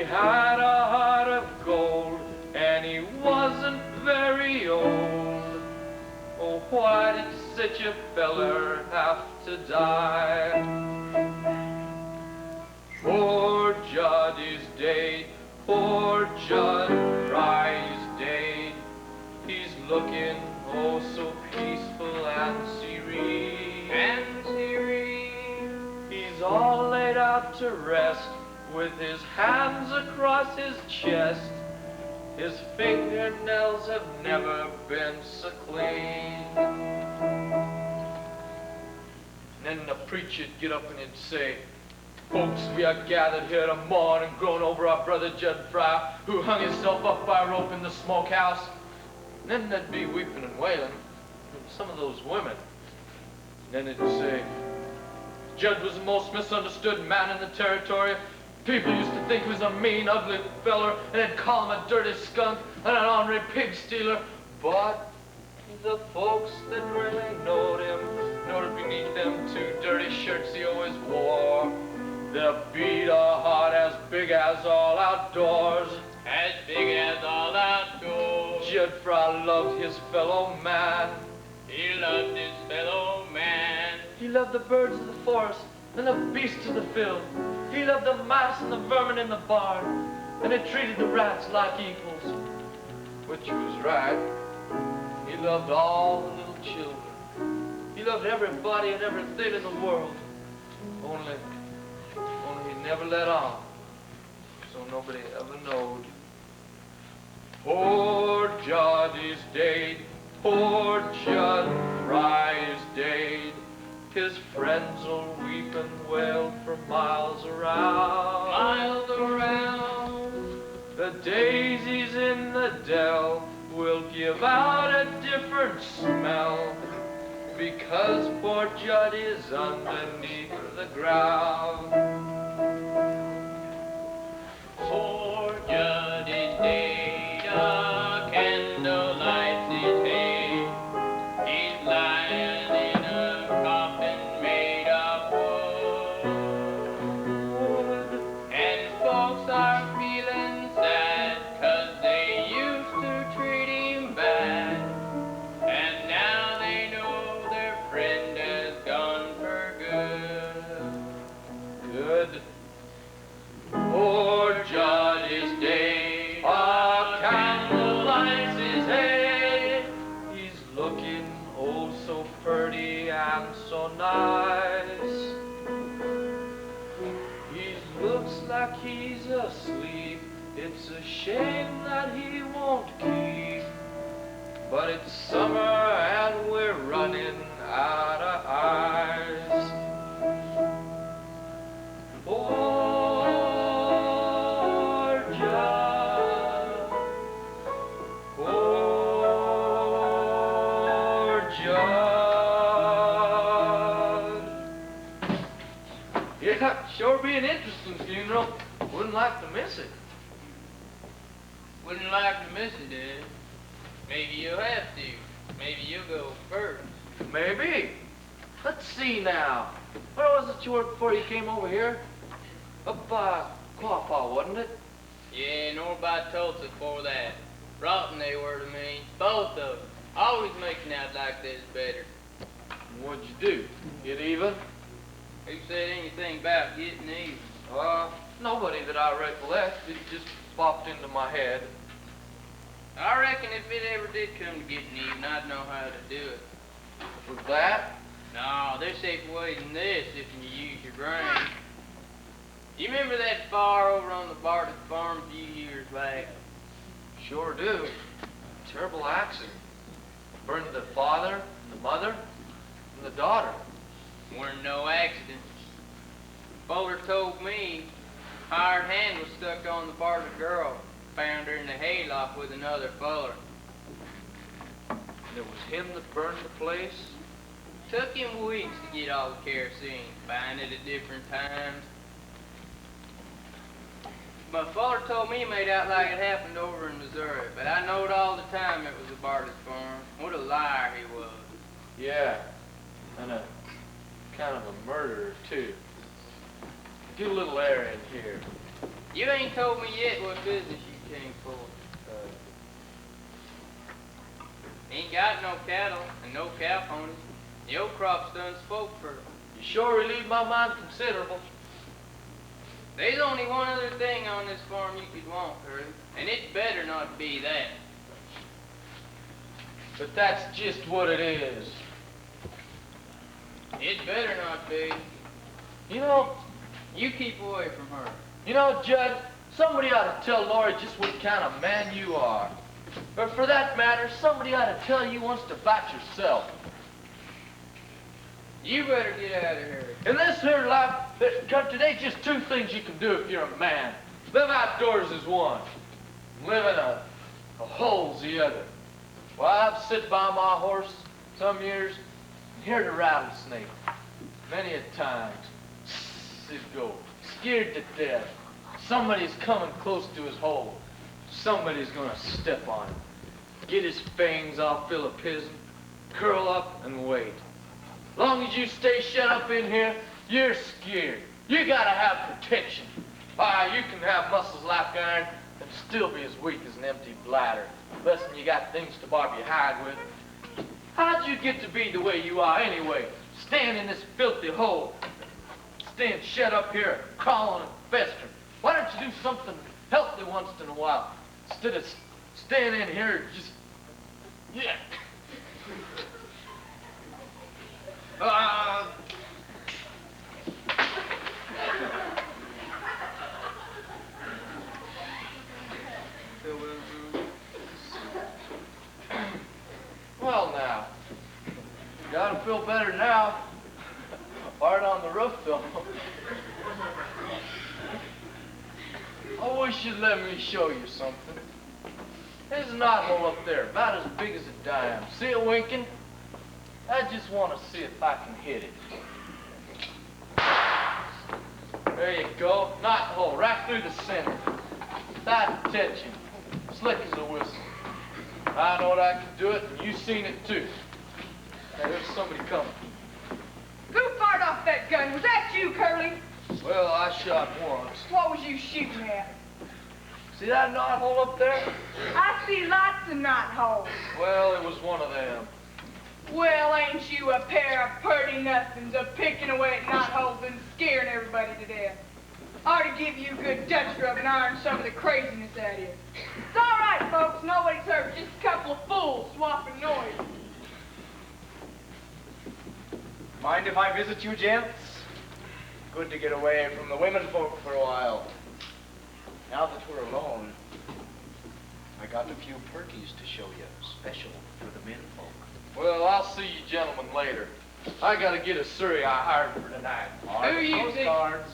had a heart of gold, and he wasn't very old. Oh, why did such a feller have to die? Poor Judd is dead, poor Judd Fry's dead. He's looking oh so peaceful and serene. And serene. He's all laid out to rest, with his hands across his chest. His fingernails have never been so clean. And then the preacher'd get up and he'd say, "Folks, we are gathered here to mourn and groan over our brother Judd Fry, who hung himself up by a rope in the smokehouse." And then there'd be weeping and wailing from some of those women. And then it'd say, "Judd was the most misunderstood man in the territory. People used to think he was a mean, ugly feller, and they'd call him a dirty skunk and an ornery pig stealer. But the folks that really knowed him, knowed beneath them 2 dirty shirts he always wore, there beat a heart as big as all outdoors. As big as all outdoors. Judd Fry loved his fellow man. He loved his fellow man. He loved the birds of the forest and the beasts of the field. He loved the mice and the vermin in the barn, and he treated the rats like equals." Which was right. He loved all the little children. He loved everybody and everything in the world. Only he never let on, so nobody ever knowed. Poor Judd is dead, poor Judd Fry is dead. His friends will weep and wail for miles around. Miles around. The daisies in the dell will give out a different smell, because poor Judd is underneath the ground. Poor Judd is dead, a candle lights his head. He's lying in a coffin made of wood. And folks are feeling sad, 'cause they used to treat him bad. And now they know their friend has gone for good. Good. Poor Judd is dead, a candle lights his head. He's looking oh so pretty and so nice. He looks like he's asleep. It's a shame that he won't keep. But it's summer and we're running out of ice. Poor Judd, poor Judd. Yeah, sure be an interesting funeral. Wouldn't like to miss it. Wouldn't like to miss it, Dad. Maybe you'll have to. Maybe you'll go first. Maybe. Let's see now. Where was it you worked before you came over here? Up by Quapaw, wasn't it? Yeah, nor by Tulsa before that. Rotten they were to me, both of them. Always making out like this better. What'd you do? Get even? Who said anything about getting even? Nobody that I recollect. It just popped into my head. I reckon if it ever did come to getting even, I'd know how to do it. With that? No, there's safer ways than this if you use your brain. You remember that fire over on the Bartlett farm a few years back? Sure do. Terrible accident. Burned the father, the mother, and the daughter. Weren't no accident. Bowler told me hired hand was stuck on the Bartlett girl. Found her in the hayloft with another feller. And it was him that burned the place? Took him weeks to get all the kerosene, buying it at different times. My father told me he made out like it happened over in Missouri, but I knowed all the time it was a Bartlett farm. What a liar he was. Yeah, and a kind of a murderer, too. Get a little air in here. You ain't told me yet what business you came for. Ain't got no cattle and no cow ponies. The old crop's done spoke for it. You sure relieved my mind considerable. There's only one other thing on this farm you could want, Curly, and it better not be that. But that's just what it is. It better not be. You know, You keep away from her. Judd, somebody ought to tell Laurie just what kind of man you are. Or for that matter, somebody ought to tell you once about yourself. You better get out of here. In this here life, there's just two things you can do if you're a man. Live outdoors is one. Live in a hole's the other. Well, I've sit by my horse some years and heard a rattlesnake. Many a time. It'd go, scared to death. Somebody's coming close to his hole. Somebody's gonna step on him. Get his fangs all full of pizzin, curl up and wait. Long as you stay shut up in here, you're scared. You gotta have protection. You can have muscles like iron and still be as weak as an empty bladder. Less than you got things to barb your hide with. How'd you get to be the way you are anyway? Staying in this filthy hole. Staying shut up here, crawling and festering. Why don't you do something healthy once in a while? Instead of staying in here just... Yeah. Well now, gotta feel better now. Hard on the roof though. I wish you'd let me show you something. There's a knothole up there, about as big as a dime. See it winking? I just want to see if I can hit it. There you go, knothole, right through the center. Without touching, slick as a whistle. I know I can do it, and you've seen it too. Now, there's somebody coming. Who fired off that gun? Was that you, Curly? Well, I shot once. What was you shooting at? See that knothole up there? I see lots of knotholes. Well, it was one of them. Well, ain't you a pair of purty nothings a picking away at knotholes and scaring everybody to death? Ought to give you a good Dutch rub and iron some of the craziness out of you. It's all right, folks. Nobody's hurt. Just a couple of fools swapping noise. Mind if I visit you, gents? Good to get away from the women folk for a while. Now that we're alone, I got a few perkies to show you, special for the men folk. Well, I'll see you gentlemen later. I gotta get a surrey I hired for tonight. Who you think- Postcards.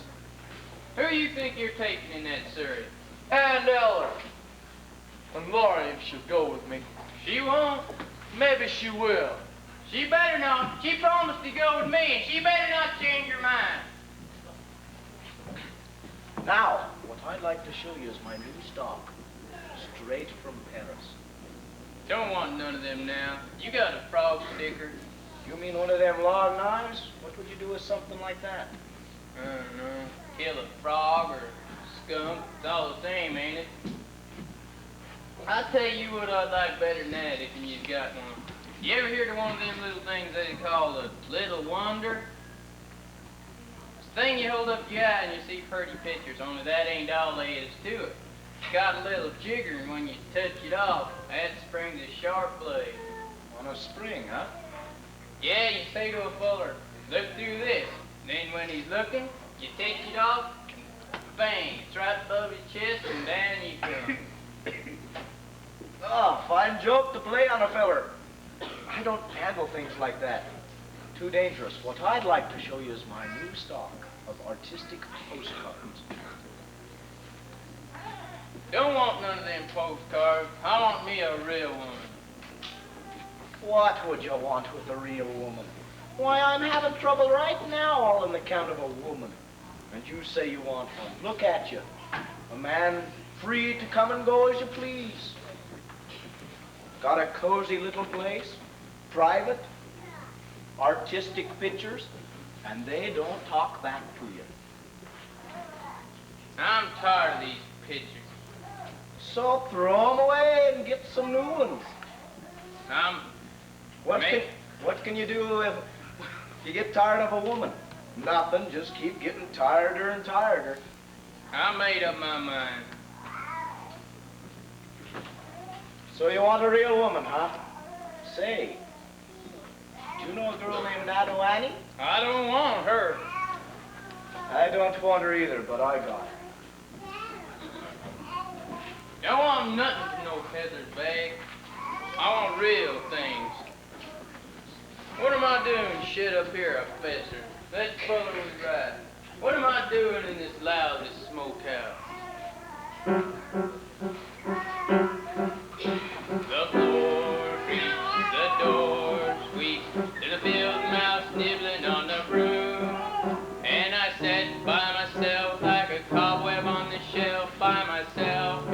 Who you think you're taking in that Surrey? And Eller. And Laurie, if she'll go with me. She won't. Maybe she will. She better not. She promised to go with me, and she better not change her mind. Now, what I'd like to show you is my new stock, straight from Paris. Don't want none of them now. You got a frog sticker. You mean one of them log knives? What would you do with something like that? I don't know. Kill a frog or skunk. It's all the same, ain't it? I'll tell you what I'd like better than that if you've got one. You ever heard of one of them little things they call a little wonder? It's the thing you hold up your eye and you see pretty pictures, only that ain't all there is to it. It's got a little jigger, and when you touch it off, that springs a sharp blade. On a spring, huh? Yeah, you say to a fuller, look through this. Then when he's looking, you take it off, and bang, it's right above his chest, and down you come. Ah, fine joke to play on a feller. I don't handle things like that. Too dangerous. What I'd like to show you is my new stock of artistic postcards. Don't want none of them postcards. I want me a real woman. What would you want with a real woman? Why, I'm having trouble right now all on account of a woman. And you say you want one. Look at you. A man free to come and go as you please. Got a cozy little place, private, artistic pictures, and they don't talk back to you. I'm tired of these pictures. So throw 'em away and get some new ones. What can you do if you get tired of a woman? Nothing, just keep getting tireder and tireder. I made up my mind. So you want a real woman, huh? Say, do you know a girl named Annie? I don't want her. I don't want her either, but I got her. I want nothing from no feathers bag. I want real things. What am I doing shit up here, Professor? That fella was right. What am I doing in this lousy smokehouse? The floor creaks, the door squeaks, there's a field mouse nibbling on the broom. And I sat by myself like a cobweb on the shelf by myself.